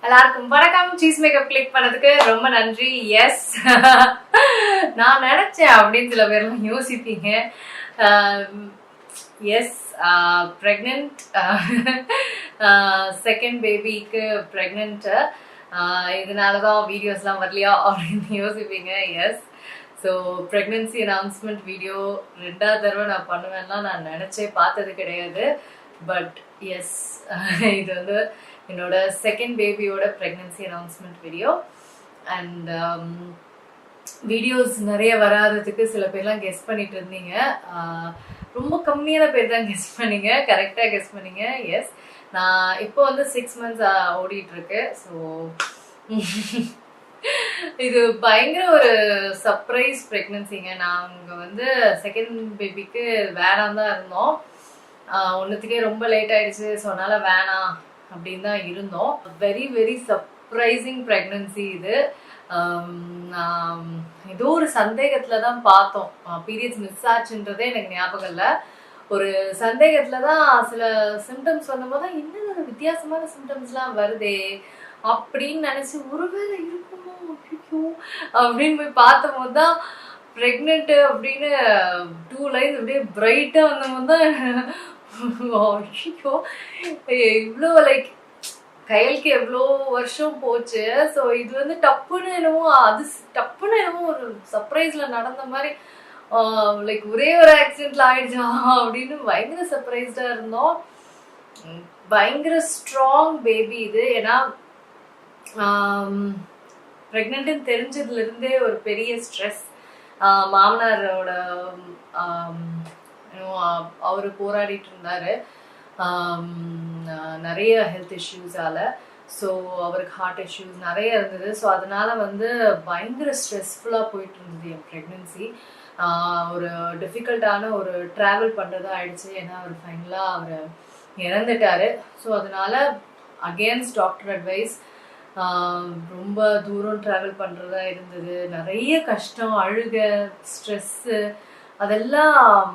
எல்லாருக்கும் வணக்கம். Cheese makeup click பண்ணதுக்கு ரொம்ப நன்றி. எஸ், நான் நினைச்சேன் அப்படின்னு சில பேர்லாம் யோசிப்பீங்க. எஸ், ப்ரெக்னென்ட், செகண்ட் பேபிக்கு ப்ரெக்னென்ட்டு. இதனால தான் வீடியோஸ்லாம் வரலையா அப்படின்னு யோசிப்பீங்க. Yes, so pregnancy announcement video 2வது தடவை நான் பண்ணுவேன்லாம் நான் நினச்சே பார்த்தது கிடையாது. பட் எஸ், இது வந்து என்னோட செகண்ட் பேபியோட pregnancy announcement video. And videos நிறைய வராததுக்கு சில பேர்லாம் கெஸ் பண்ணிட்டு இருந்தீங்க. ரொம்ப கம்மியான பேர் தான் கெஸ் பண்ணீங்க, கரெக்டாக கெஸ் பண்ணீங்க. எஸ், நான் இப்போ வந்து 6 months ஓடிட்டு இருக்கு. ஸோ இது பயங்கர ஒரு சர்ப்ரைஸ் ப்ரெக்னன்சிங்க. நாங்கள் வந்து செகண்ட் பேபிக்கு வேணாம் தான் இருந்தோம். ஒன்றுத்துக்கே ரொம்ப லேட் ஆயிடுச்சு. ஸோ அதனால் வேணாம் அப்படின்னு தான் இருந்தோம். வெரி வெரி சர்ப்ரைசிங் ப்ரெக்னன்சி இது. ஏதோ ஒரு சந்தேகத்தில் தான் பார்த்தோம். பீரியட்ஸ் மிஸ் ஆச்சுன்றதே எனக்கு ஞாபகம் இல்லை. ஒரு சந்தேகத்தில் தான் சில சிம்டம்ஸ் வந்தபோது தான் இன்னும் வித்தியாசமான சிம்டம்ஸ்லாம் வருதே அப்படின்னு நினச்சி ஒருவேளை இருக்குமோ அப்படின்னு போய் பார்த்தபோது தான் ப்ரெக்னென்ட்டு அப்படின்னு 2 lines அப்படியே பிரைட்டாக வந்தபோது தான் இவ்வளோ லைக் கையலுக்கு எவ்வளோ வருஷம் போச்சு. ஸோ இது வந்து டப்புன்னு என்னமோ ஒரு சர்ப்ரைஸில் நடந்த மாதிரி, லைக் ஒரே ஒரு ஆக்சிடென்ட்ல ஆயிடுச்சா அப்படின்னு பயங்கர சர்ப்ரைஸ்டாக இருந்தோம். பயங்கர ஸ்ட்ராங் பேபி இது. ஏன்னா ப்ரெக்னென்ட்னு தெரிஞ்சதுலேருந்தே ஒரு பெரிய ஸ்ட்ரெஸ். மாமனாரோட அவர் போராடிட்டு இருந்தாரு நிறைய ஹெல்த் இஷ்யூஸால். ஸோ அவருக்கு ஹார்ட் இஷ்யூஸ் நிறைய இருந்தது. ஸோ அதனால வந்து பயங்கர ஸ்ட்ரெஸ்ஃபுல்லாக போயிட்டு இருந்தது என் ப்ரெக்னென்சி. ஒரு டிஃபிகல்ட்டான ஒரு ட்ராவல் பண்ணுறதா ஆயிடுச்சு. ஏன்னா அவர் ஃபைனலாக அவர் இறந்துட்டார். ஸோ அதனால அகேன்ஸ்ட் டாக்டர் அட்வைஸ் ரொம்ப தூரம் ட்ராவல் பண்ணுறதா இருந்தது. நிறைய கஷ்டம், அழுக, ஸ்ட்ரெஸ்ஸு, அதெல்லாம்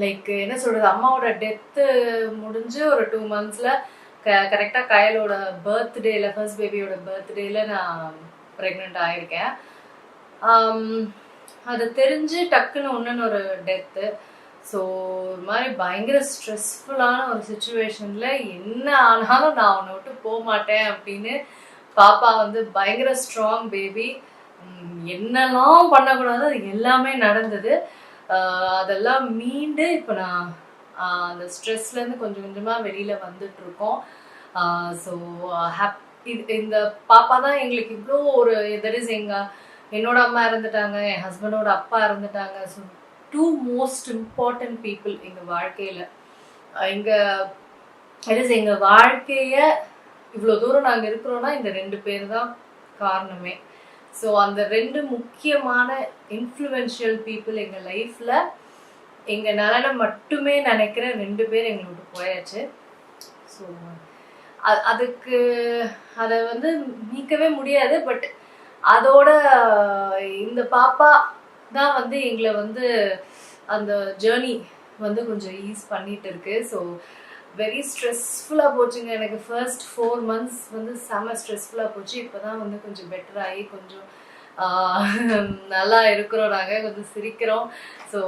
லைக் என்ன சொல்கிறது, அம்மாவோட டெத்து முடிஞ்சு ஒரு 2 monthsல கரெக்டாக கையலோட பர்த்டேல, ஃபர்ஸ்ட் பேபியோட பர்த்டேல நான் ப்ரெக்னென்ட் ஆகியிருக்கேன். அது தெரிஞ்சு டக்குன்னு ஒன்றுன்னு ஒரு டெத்து. ஸோ ஒரு மாதிரி பயங்கர ஸ்ட்ரெஸ்ஃபுல்லான ஒரு சுச்சுவேஷனில் என்ன ஆனாலும் நான் அவனை விட்டு போக மாட்டேன் அப்படின்னு பாப்பா வந்து பயங்கர ஸ்ட்ராங் பேபி. என்னெல்லாம் பண்ணக்கூடாது அது எல்லாமே நடந்தது. அதெல்லாம் மீண்டு இப்போ நான் அந்த ஸ்ட்ரெஸ்லேருந்து கொஞ்சம் கொஞ்சமாக வெளியில் வந்துட்டுருக்கோம். ஸோ இந்த பாப்பா தான் எங்களுக்கு இவ்வளோ ஒரு தெர் இஸ் என்னோட அம்மா இறந்துட்டாங்க, என் ஹஸ்பண்டோட அப்பா இறந்துட்டாங்க. ஸோ 2 most important people எங்கள் வாழ்க்கையில். எங்கள் வாழ்க்கையை இவ்வளோ தூரம் நாங்கள் இருக்கிறோன்னா இந்த 2 பேர் தான் காரணமே. ஸோ அந்த 2 முக்கியமான இன்ஃப்ளூயன்ஷியல் பீப்புள் எங்கள் லைஃப்பில் எங்கள் நலனை மட்டுமே நினைக்கிற 2 பேர் எங்களுக்கு போயாச்சு. ஸோ அதுக்கு அதை வந்து நீக்கவே முடியாது. பட் அதோட இந்த பாப்பா தான் வந்து எங்களை வந்து அந்த ஜேர்னி வந்து கொஞ்சம் ஈஸ் பண்ணிட்டு இருக்கு. ஸோ வெரி ஸ்ட்ரெஸ்ஃபுல்லாக போச்சுங்க. எனக்கு ஃபர்ஸ்ட் 4 months வந்து செம ஸ்ட்ரெஸ்ஃபுல்லாக போச்சு. இப்போ தான் வந்து கொஞ்சம் பெட்டர் ஆகி கொஞ்சம் நல்லா இருக்கிறோம், நாங்கள் கொஞ்சம் சிரிக்கிறோம். So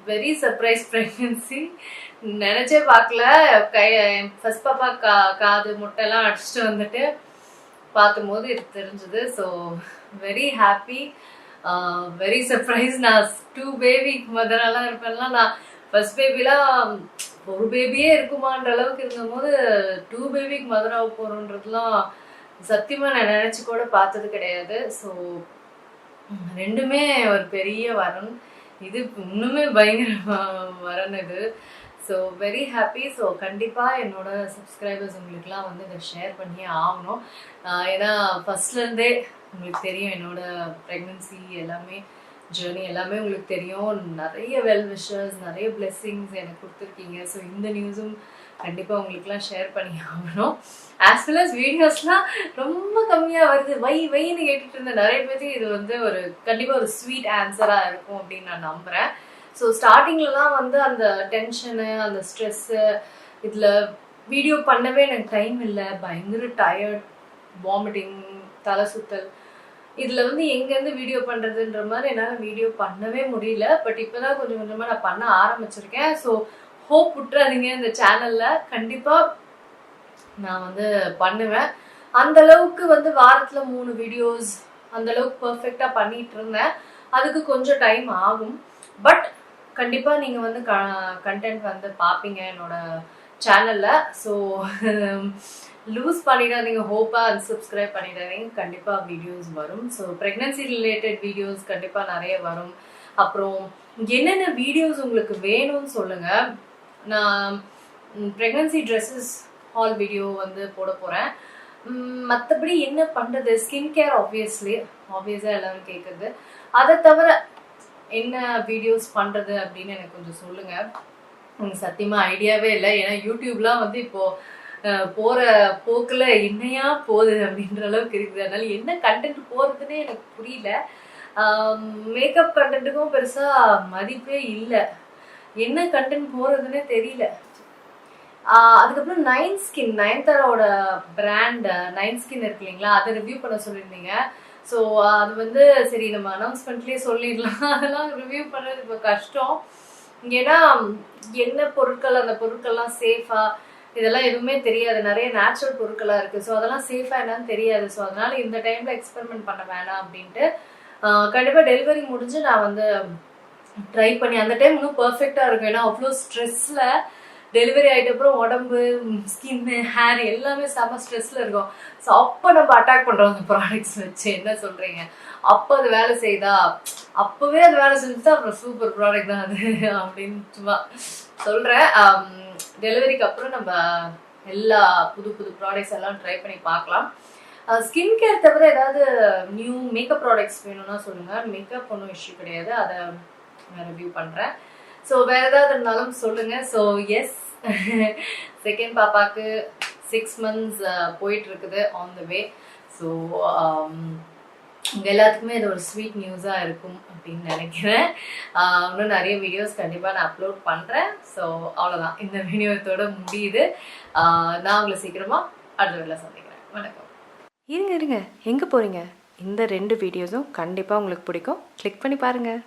very surprise pregnancy. நினச்சே பார்க்கல. ஃபர்ஸ்ட் பாப்பா காது முட்டைலாம் அடிச்சுட்டு வந்துட்டு பார்க்கும்போது இது தெரிஞ்சுது. So very happy, very surprise. நான் 2 baby மதரெல்லாம் இருப்பேன்லாம். நான் ஃபர்ஸ்ட் பேபிலாம் ஒரு பேபியே இருக்குமான்ற அளவுக்கு இருந்தபோது 2 babyக்கு மதராக போகிறோன்றதுலாம் சத்தியமாக நான் நினச்சி கூட பார்த்தது கிடையாது. ஸோ 2மே ஒரு பெரிய வரன். இது இன்னுமே பயங்கர வரன் இது. So very happy. ஸோ கண்டிப்பாக என்னோட சப்ஸ்கிரைபர்ஸ் உங்களுக்குலாம் வந்து இதை ஷேர் பண்ணியே ஆகணும். ஏன்னா ஃபர்ஸ்ட்லேருந்தே உங்களுக்கு தெரியும் என்னோட ப்ரெக்னன்சி எல்லாமே, ஜேர்னி எல்லாமே உங்களுக்கு தெரியும். நிறைய வெல் விஷர்ஸ், நிறைய பிளெஸ்ஸிங்ஸ் எனக்கு கொடுத்துருக்கீங்க. ஸோ இந்த நியூஸும் கண்டிப்பாக உங்களுக்குலாம் ஷேர் பண்ணி ஆகணும். ஆஸ் வெல் அஸ் வீடியோஸ்லாம் ரொம்ப கம்மியாக வருது, வைன்னு கேட்டுட்டு இருந்த நிறைய பேருக்கு இது வந்து ஒரு கண்டிப்பாக ஒரு ஸ்வீட் ஆன்சராக இருக்கும் அப்படின்னு நான் நம்புகிறேன். ஸோ ஸ்டார்டிங்லலாம் வந்து அந்த டென்ஷனு, அந்த ஸ்ட்ரெஸ்ஸு, இதில் வீடியோ பண்ணவே எனக்கு டைம் இல்லை, பயங்கர டயர்ட், வாமிட்டிங், தலை சுத்தல். இதில் வந்து எங்கேருந்து வீடியோ பண்ணுறதுன்ற மாதிரி என்னால் வீடியோ பண்ணவே முடியல. பட் இப்போ தான் கொஞ்சம் கொஞ்சமாக நான் பண்ண ஆரம்பிச்சிருக்கேன். ஸோ ஹோப் விட்டுறாதீங்க, இந்த சேனலில் கண்டிப்பாக நான் வந்து பண்ணுவேன். அந்தளவுக்கு வந்து வாரத்தில் 3 வீடியோஸ் அந்தளவுக்கு பர்ஃபெக்டாக பண்ணிகிட்டு இருந்தேன். அதுக்கு கொஞ்சம் டைம் ஆகும். பட் கண்டிப்பாக நீங்கள் வந்து கண்டென்ட் வந்து பார்ப்பீங்க என்னோட சேனலில். ஸோ லூஸ் பண்ணிடாதீங்க, ஹோப்பாக அன்சப்ஸ்கிரைப் பண்ணிடாதீங்க. கண்டிப்பாக வீடியோஸ் வரும். ஸோ ப்ரெக்னன்சி ரிலேட்டட் வீடியோஸ் கண்டிப்பாக நிறைய வரும். அப்புறம் என்னென்ன வீடியோஸ் உங்களுக்கு வேணும்னு சொல்லுங்கள். நான் ப்ரெக்னன்சி ட்ரெஸ்ஸஸ் ஹால் வீடியோ வந்து போட போகிறேன். மற்றபடி என்ன பண்ணுறது, ஸ்கின் கேர் ஆப்வியஸாக எல்லோரும் கேட்குறது. அதை தவிர என்ன வீடியோஸ் பண்ணுறது அப்படின்னு எனக்கு கொஞ்சம் சொல்லுங்கள். எனக்கு சத்தியமாக ஐடியாவே இல்லை. ஏன்னா யூடியூப்லாம் வந்து இப்போது போகிற போக்கில் என்னையா போகுது அப்படின்ற அளவுக்கு இருக்குது. அதனால என்ன கண்டென்ட் போகிறதுனே எனக்கு புரியல. மேக்கப் கண்டென்ட்டுக்கும் பெருசாக மதிப்பே இல்லை. என்ன கண்டென்ட் போகிறதுனே தெரியல. அதுக்கப்புறம் நயன்தாராவோட பிராண்ட் நைன் ஸ்கின் இருக்கு இல்லைங்களா, அதை ரிவ்யூ பண்ண சொல்லியிருந்தீங்க. ஸோ அது வந்து சரி நம்ம அனௌன்ஸ்மெண்ட்லேயே சொல்லிடலாம். அதெல்லாம் ரிவ்யூ பண்ணுறது இப்போ கஷ்டம். ஏன்னா என்ன பொருட்கள், அந்த பொருட்கள்லாம் சேஃபா இதெல்லாம் எதுவுமே தெரியாது. நிறைய நேச்சுரல் பொருட்களாக இருக்குது. ஸோ அதெல்லாம் சேஃபாக என்னன்னு தெரியாது. ஸோ அதனால இந்த டைமில் எக்ஸ்பெரிமெண்ட் பண்ண வேணாம் அப்படின்ட்டு கண்டிப்பாக டெலிவரி முடிஞ்சு நான் வந்து ட்ரை பண்ணி அந்த டைம் இன்னும் பர்ஃபெக்டாக இருக்கும். ஏன்னா அவ்வளோ ஸ்ட்ரெஸ்ஸில் டெலிவரி ஆகிட்ட அப்புறம் உடம்பு, ஸ்கின்னு, ஹேர் எல்லாமே செம்ம ஸ்ட்ரெஸ்ஸில் இருக்கும். ஸோ அப்போ நம்ம அட்டாக் பண்ணுறோம் அந்த ப்ராடக்ட்ஸ் வச்சு. என்ன சொல்கிறீங்க? அப்போ அது வேலை செய்தா, அப்போவே அது வேலை செஞ்சுதான் அப்புறம் சூப்பர் ப்ராடக்ட் தான் அது அப்படின்னு சும்மா சொல்கிறேன். டெலிவரிக்கு அப்புறம் நம்ம எல்லா புது புது ப்ராடக்ட்ஸ் எல்லாம் ட்ரை பண்ணி பார்க்கலாம். ஸ்கின் கேர் தவிர ஏதாவது நியூ மேக்கப் ப்ராடக்ட்ஸ் வேணும்னா சொல்லுங்கள். மேக்கப் ஒன்றும் இஷ்யூ கிடையாது, அதை நான் ரிவ்யூ பண்ணுறேன். ஸோ வேறு ஏதாவது இருந்தாலும் சொல்லுங்கள். ஸோ எஸ், செகண்ட் பாப்பாவுக்கு 6 months போயிட்டுருக்குது, ஆன் த வே. ஸோ உங்கள் எல்லாத்துக்குமே இது ஒரு ஸ்வீட் நியூஸாக இருக்கும் அப்படின்னு நினைக்கிறேன். இன்னும் நிறைய வீடியோஸ் கண்டிப்பாக நான் அப்லோட் பண்ணுறேன். ஸோ அவ்வளோதான், இந்த வீடியோத்தோட முடியுது. நான் உங்களை சீக்கிரமாக அடுத்த வீடியோவில் சந்திக்கிறேன். வணக்கம். இருங்க எங்கே போகிறீங்க? இந்த 2 வீடியோஸும் கண்டிப்பாக உங்களுக்கு பிடிக்கும். கிளிக் பண்ணி பாருங்கள்.